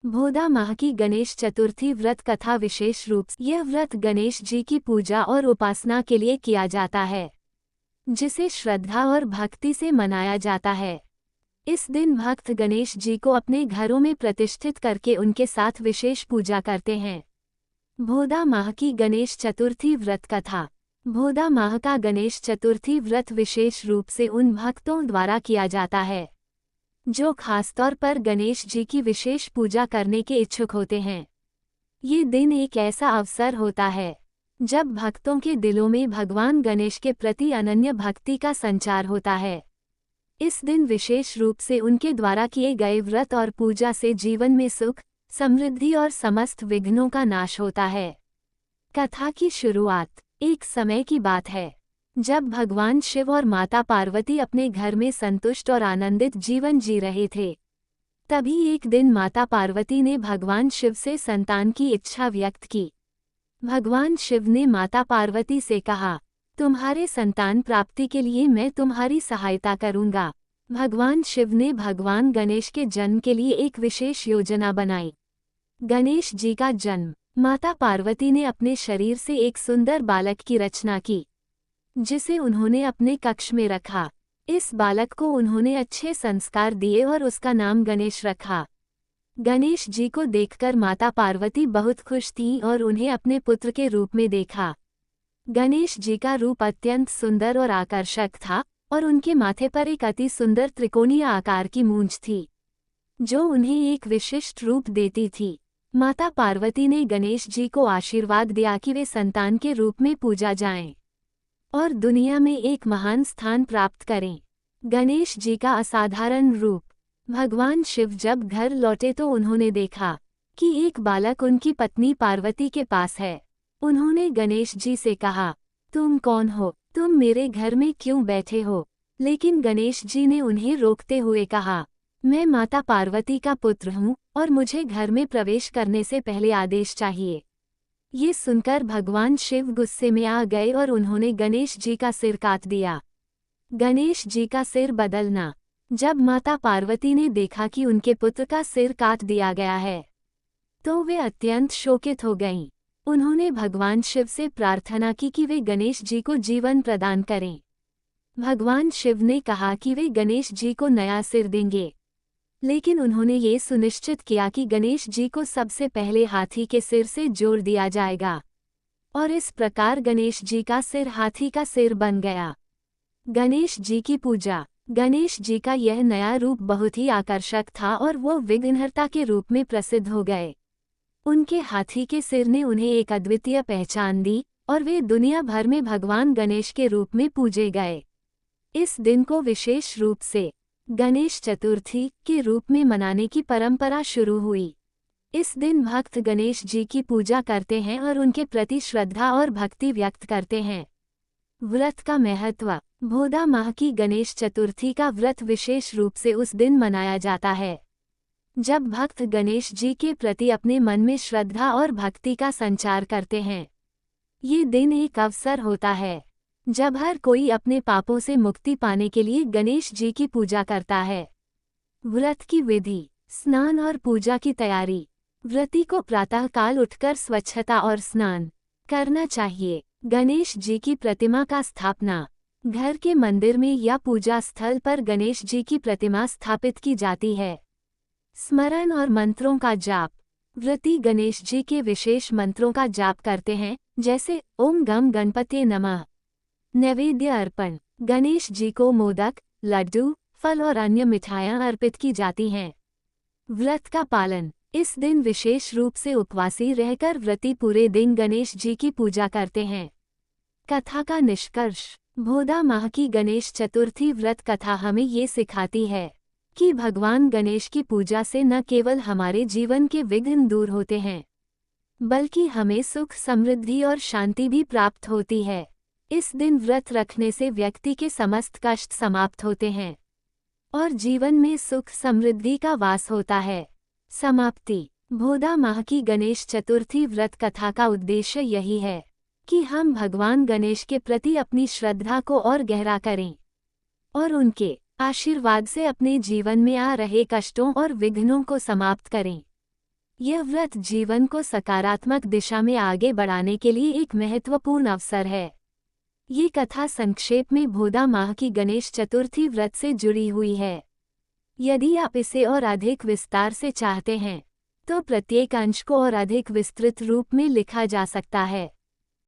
भोदा माह की गणेश चतुर्थी व्रत कथा विशेष रूप से यह व्रत गणेश जी की पूजा और उपासना के लिए किया जाता है, जिसे श्रद्धा और भक्ति से मनाया जाता है। इस दिन भक्त गणेश जी को अपने घरों में प्रतिष्ठित करके उनके साथ विशेष पूजा करते हैं। भोदा माह की गणेश चतुर्थी व्रत कथा। भोदा माह का गणेश चतुर्थी व्रत विशेष रूप से उन भक्तों द्वारा किया जाता है जो खासतौर पर गणेश जी की विशेष पूजा करने के इच्छुक होते हैं। ये दिन एक ऐसा अवसर होता है जब भक्तों के दिलों में भगवान गणेश के प्रति अनन्य भक्ति का संचार होता है। इस दिन विशेष रूप से उनके द्वारा किए गए व्रत और पूजा से जीवन में सुख, समृद्धि और समस्त विघ्नों का नाश होता है। कथा की शुरुआत। एक समय की बात है जब भगवान शिव और माता पार्वती अपने घर में संतुष्ट और आनंदित जीवन जी रहे थे। तभी एक दिन माता पार्वती ने भगवान शिव से संतान की इच्छा व्यक्त की। भगवान शिव ने माता पार्वती से कहा, तुम्हारे संतान प्राप्ति के लिए मैं तुम्हारी सहायता करूंगा। भगवान शिव ने भगवान गणेश के जन्म के लिए एक विशेष योजना बनाई। गणेश जी का जन्म। माता पार्वती ने अपने शरीर से एक सुंदर बालक की रचना की, जिसे उन्होंने अपने कक्ष में रखा। इस बालक को उन्होंने अच्छे संस्कार दिए और उसका नाम गणेश रखा। गणेश जी को देखकर माता पार्वती बहुत खुश थीं और उन्हें अपने पुत्र के रूप में देखा। गणेश जी का रूप अत्यंत सुंदर और आकर्षक था और उनके माथे पर एक अति सुंदर त्रिकोणीय आकार की मूंछ थी, जो उन्हें एक विशिष्ट रूप देती थी। माता पार्वती ने गणेश जी को आशीर्वाद दिया कि वे संतान के रूप में पूजा जाएं और दुनिया में एक महान स्थान प्राप्त करें। गणेश जी का असाधारण रूप। भगवान शिव जब घर लौटे तो उन्होंने देखा कि एक बालक उनकी पत्नी पार्वती के पास है। उन्होंने गणेश जी से कहा, तुम कौन हो? तुम मेरे घर में क्यों बैठे हो? लेकिन गणेश जी ने उन्हें रोकते हुए कहा, मैं माता पार्वती का पुत्र हूँ और मुझे घर में प्रवेश करने से पहले आदेश चाहिए। ये सुनकर भगवान शिव गुस्से में आ गए और उन्होंने गणेश जी का सिर काट दिया। गणेश जी का सिर बदलना। जब माता पार्वती ने देखा कि उनके पुत्र का सिर काट दिया गया है, तो वे अत्यंत शोकित हो गईं। उन्होंने भगवान शिव से प्रार्थना की कि वे गणेश जी को जीवन प्रदान करें। भगवान शिव ने कहा कि वे गणेश जी को नया सिर देंगे, लेकिन उन्होंने ये सुनिश्चित किया कि गणेश जी को सबसे पहले हाथी के सिर से जोड़ दिया जाएगा, और इस प्रकार गणेश जी का सिर हाथी का सिर बन गया। गणेश जी की पूजा। गणेश जी का यह नया रूप बहुत ही आकर्षक था और वो विघ्नहर्ता के रूप में प्रसिद्ध हो गए। उनके हाथी के सिर ने उन्हें एक अद्वितीय पहचान दी और वे दुनिया भर में भगवान गणेश के रूप में पूजे गए। इस दिन को विशेष रूप से गणेश चतुर्थी के रूप में मनाने की परंपरा शुरू हुई। इस दिन भक्त गणेश जी की पूजा करते हैं और उनके प्रति श्रद्धा और भक्ति व्यक्त करते हैं। व्रत का महत्व। भोदा माह की गणेश चतुर्थी का व्रत विशेष रूप से उस दिन मनाया जाता है जब भक्त गणेश जी के प्रति अपने मन में श्रद्धा और भक्ति का संचार करते हैं। ये दिन एक अवसर होता है जब हर कोई अपने पापों से मुक्ति पाने के लिए गणेश जी की पूजा करता है। व्रत की विधि। स्नान और पूजा की तैयारी। व्रती को प्रातःकाल उठकर स्वच्छता और स्नान करना चाहिए। गणेश जी की प्रतिमा का स्थापना। घर के मंदिर में या पूजा स्थल पर गणेश जी की प्रतिमा स्थापित की जाती है। स्मरण और मंत्रों का जाप। व्रती गणेश जी के विशेष मंत्रों का जाप करते हैं, जैसे ओम गम गणपते नमः। नैवेद्य अर्पण। गणेश जी को मोदक, लड्डू, फल और अन्य मिठाइयाँ अर्पित की जाती हैं। व्रत का पालन। इस दिन विशेष रूप से उपवासी रहकर व्रती पूरे दिन गणेश जी की पूजा करते हैं। कथा का निष्कर्ष। भोदा माह की गणेश चतुर्थी व्रत कथा हमें ये सिखाती है कि भगवान गणेश की पूजा से न केवल हमारे जीवन के विघ्न दूर होते हैं, बल्कि हमें सुख, समृद्धि और शांति भी प्राप्त होती है। इस दिन व्रत रखने से व्यक्ति के समस्त कष्ट समाप्त होते हैं और जीवन में सुख समृद्धि का वास होता है। समाप्ति। भोदा माह की गणेश चतुर्थी व्रत कथा का उद्देश्य यही है कि हम भगवान गणेश के प्रति अपनी श्रद्धा को और गहरा करें और उनके आशीर्वाद से अपने जीवन में आ रहे कष्टों और विघ्नों को समाप्त करें। यह व्रत जीवन को सकारात्मक दिशा में आगे बढ़ाने के लिए एक महत्वपूर्ण अवसर है। ये कथा संक्षेप में भोदा माह की गणेश चतुर्थी व्रत से जुड़ी हुई है। यदि आप इसे और अधिक विस्तार से चाहते हैं तो प्रत्येक अंश को और अधिक विस्तृत रूप में लिखा जा सकता है।